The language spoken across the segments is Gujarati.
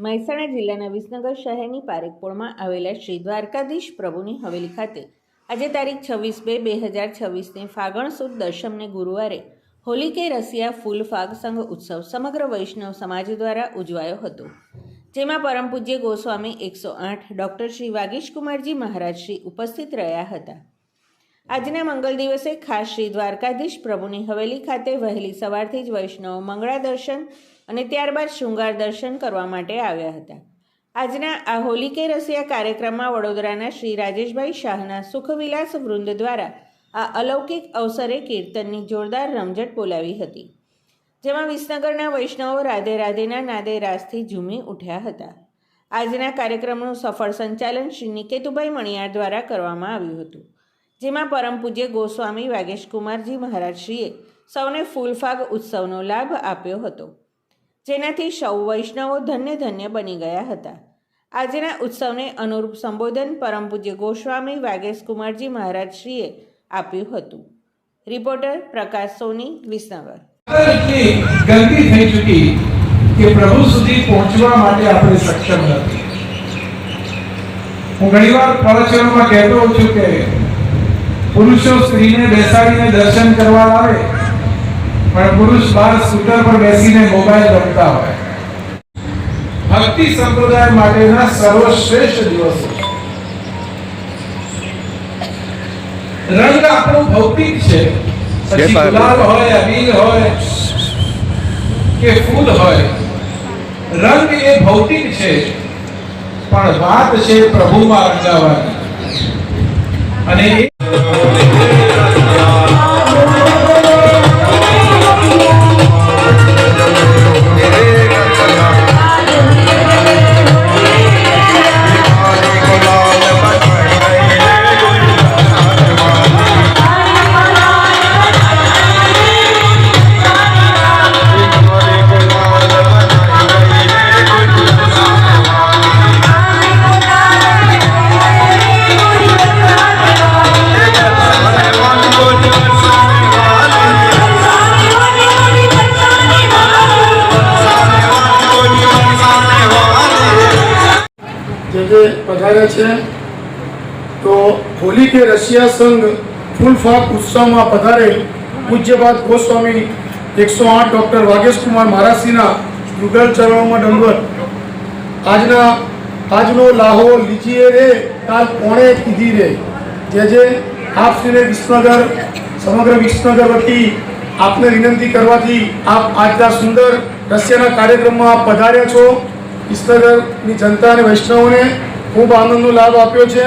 મહેસાણા જિલ્લાના વિસનગર શહેરની પારેખપોળમાં આવેલા શ્રી દ્વારકાધીશ પ્રભુની હવેલી ખાતે આજે તારીખ 26/2/2026 ફાગણ સુદ દશમને ગુરુવારે હોલી કે રસિયા ફૂલ ફાગ સંઘ ઉત્સવ સમગ્ર વૈષ્ણવ સમાજ દ્વારા ઉજવાયો હતો, જેમાં પરમ પૂજ્ય ગોસ્વામી 108 ડૉક્ટર શ્રી વાગીશકુમારજી મહારાજ શ્રી ઉપસ્થિત રહ્યા હતા। આજના મંગલ દિવસે ખાસ શ્રી દ્વારકાધીશ પ્રભુની હવેલી ખાતે વહેલી સવારથી જ વૈષ્ણવ મંગળા દર્શન અને ત્યારબાદ શૃંગાર દર્શન કરવા માટે આવ્યા હતા। આજના આ હોલી કે રસિયા કાર્યક્રમમાં વડોદરાના શ્રી રાજેશભાઈ શાહના સુખવિલાસ વૃંદ દ્વારા આ અલૌકિક અવસરે કીર્તનની જોરદાર રમઝટ બોલાવી હતી, જેમાં વિસનગરના વૈષ્ણવો રાધે રાધેના નાદે રાસથી ઝૂમી ઉઠ્યા હતા। આજના કાર્યક્રમનું સફળ સંચાલન શ્રી નિકેતુભાઈ મણિયાર દ્વારા કરવામાં આવ્યું હતું, જેમાં પરમ પૂજ્ય ગોસ્વામી વાગેશકુમારજી મહારાજશ્રીએ સૌને ફૂલફાગ ઉત્સવનો લાભ આપ્યો હતો, જેનાથી સૌ વૈષ્ણવો ધન્ય ધન્ય બની ગયા હતા। આજના ઉત્સવને અનુરૂપ સંબોધન પરમ પૂજ્ય ગોસ્વામી વાગેશકુમારજી મહારાજશ્રીએ આપ્યું હતું। રિપોર્ટર પ્રકાશ સોની, વિસનગર। એટલી ગંદી થઈ ચૂકી કે પ્રભુ સુધી પહોંચવા માટે આપણે સક્ષમ નથી। હું ઘણીવાર પ્રવચનોમાં કહેતો હોઉં છું કે પુરુષો સ્ત્રીને બેસાડીને દર્શન કરવા આવે, પણ પુરુષ બહાર સ્કૂટર પર બેસીને મોબાઈલ રમતા હોય। ભક્તિ સંપ્રદાય માટેના સર્વશ્રેષ્ઠ દિવસો। રંગ આપણો ભૌતિક છે, પછી ગુલાલ હોય, અબીર હોય કે ફૂલ હોય, રંગ એ ભૌતિક છે, પણ વાત છે પ્રભુમાં રંગાવાની। અને पधारे छे तो होली के रसिया संघ फूल फाग उत्सव में पधारे पूज्यपाद गोस्वामी 108 डॉक्टर वागेशकुमार महाराजश्रीना युगल चरणों में दंडवत। આજનો લાહો લીજીએ રે કાલ કોણે કીધી રે। જે આપ શ્રીને વિસનગર સમગ્ર વિસનગર વતી આપને વિનંતી કરવાથી આપ આજના સુંદર રસિયાના કાર્યક્રમમાં આપ પધાર્યા છો। વિસનગરની જનતા અને વૈષ્ણવોને ખૂબ આનંદનો લાભ આપ્યો છે।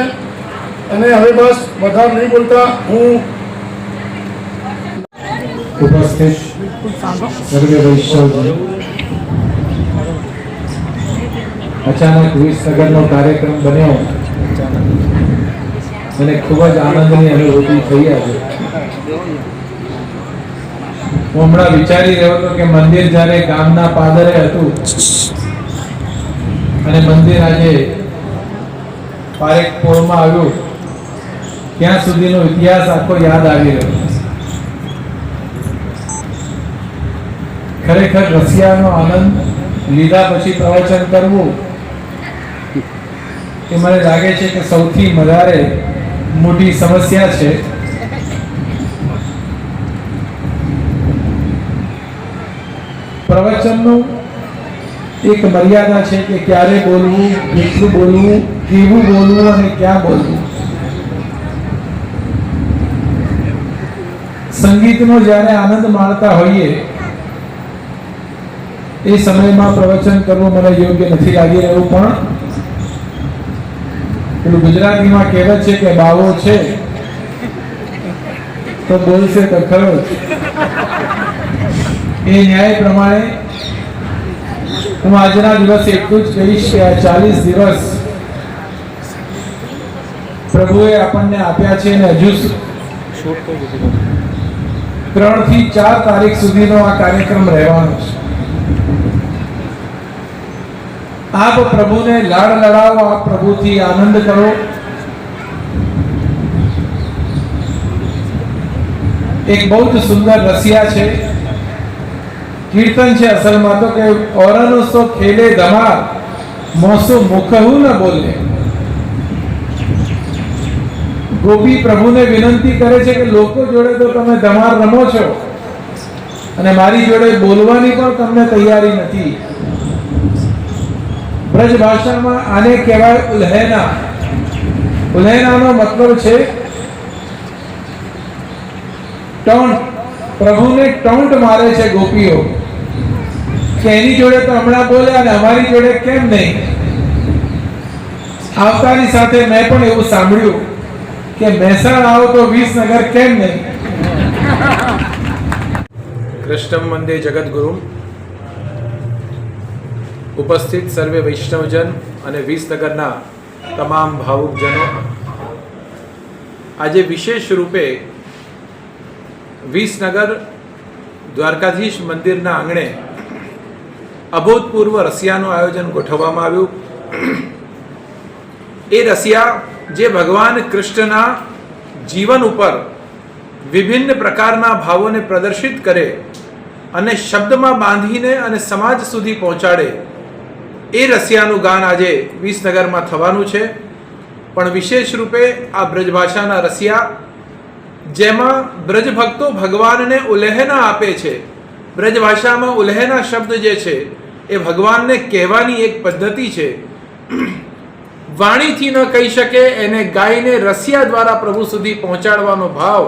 અને હવે બસ વધારે નહીં બોલતા હું ઉપસ્થિત સર્વે વૈષ્ણવજી, અચાનક વિસનગરનો કાર્યક્રમ બન્યો અને ખૂબ જ આનંદની અનુભૂતિ થઈ। આજે હું હમણાં વિચારી રહ્યો હતો કે મંદિર જ્યારે ગામના પાદરે હતું અને મંદિર આજે પારેખપોળમાં આવ્યું, ત્યાં સુધીનો ઇતિહાસ આખો યાદ આવી રહ્યો। ખરેખર રસિયાનો આનંદ લીધા પછી પ્રવચન કરવું એ મને લાગે છે કે સૌથી વધારે મોટી સમસ્યા છે। પ્રવચનનું એક મર્યાદા છે કે ક્યારે બોલવું, કેટલું બોલવું, કેવું બોલવું અને ક્યાં બોલવું। સંગીતનો જ્યારે આનંદ માણતા હોઈએ એ સમયમાં પ્રવચન કરવું મને યોગ્ય નથી લાગી રહ્યું। પણ પેલું ગુજરાતીમાં કહેવત છે કે બાવો છે તો બોલશે તો ખરો જ। એ ન્યાય પ્રમાણે હું આજના દિવસે એટલું જ કહીશ કે આ 40 દિવસ પ્રભુએ આપણને આપ્યા છે અને હજુ 3 થી 4 તારીખ સુધીનો આ કાર્યક્રમ રહેવાનો છે। આપ પ્રભુને લાડ લડાવો, આપ પ્રભુથી આનંદ કરો। એક બહુ જ સુંદર રસિયા છે, कीर्तन है असल में तो के औरनो सो खेले धमाल મોસુ મુખહુ ન બોલે. ગોપી પ્રભુને વિનંતી કરે છે કે લોકો જોડે તો તમે ધમાર રમો છો અને મારી જોડે બોલવાની પણ તમને તૈયારી નથી. બ્રજ ભાષામાં આને કહેવાય ઉલ્હેના. ઉલ્હેનાનો મતલબ છે ટોન્ટ. પ્રભુને ટોન્ટ મારે છે ગોપીઓ કે એની જોડે તો હમણાં બોલે અને અમારી જોડે કેમ નહીં. આવતાની સાથે મેં પણ એવું સાંભળ્યું કે મહેસાણ આવો તો વિસનગર કેમ નહીં. કૃષ્ણમ વંદે જગદગુરુ. ઉપસ્થિત સર્વે વૈષ્ણવજન અને વિસનગરના તમામ ભાવુકજનો, આજે વિશેષ રૂપે વિસનગર દ્વારકાધીશ મંદિરના આંગણે અભૂતપૂર્વ રસિયાનું આયોજન ગોઠવવામાં આવ્યું. એ રસિયા જે ભગવાન કૃષ્ણના જીવન ઉપર વિભિન્ન પ્રકારના ભાવોને પ્રદર્શિત કરે અને શબ્દમાં બાંધીને અને સમાજ સુધી પહોંચાડે, એ રસિયાનું ગાન આજે વિસનગરમાં થવાનું છે. પણ વિશેષ રૂપે આ બ્રજભાષાના રસિયા, જેમાં બ્રજભક્તો ભગવાનને ઉલ્હેના આપે છે. બ્રજભાષામાં ઉલ્હેના શબ્દ જે છે એ ભગવાનને કહેવાની એક પદ્ધતિ છે. વાણીથી ન કહી શકે એને ગાઈને રસિયા દ્વારા પ્રભુ સુધી પહોંચાડવાનો ભાવ,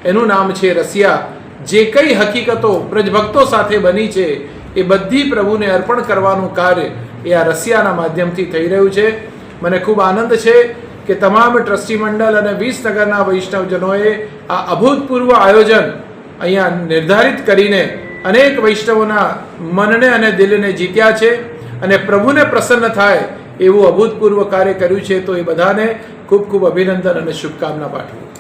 એનું નામ છે રસિયા. જે કઈ હકીકતો બ્રજભક્તો સાથે બની છે એ બધી પ્રભુને અર્પણ કરવાનું કાર્ય એ આ રસિયાના માધ્યમથી થઈ રહ્યું છે. મને ખૂબ આનંદ છે કે તમામ ટ્રસ્ટી મંડળ અને વિસનગરના વૈષ્ણવજનોએ આ અભૂતપૂર્વ આયોજન અહીંયા નિર્ધારિત કરીને અનેક વૈષ્ણવોના મનને અને દિલને જીત્યા છે અને પ્રભુને પ્રસન્ન થાય એવું અભૂતપૂર્વ કાર્ય કર્યું છે. તો એ બધાને ખૂબ ખૂબ અભિનંદન અને શુભકામના પાઠવું.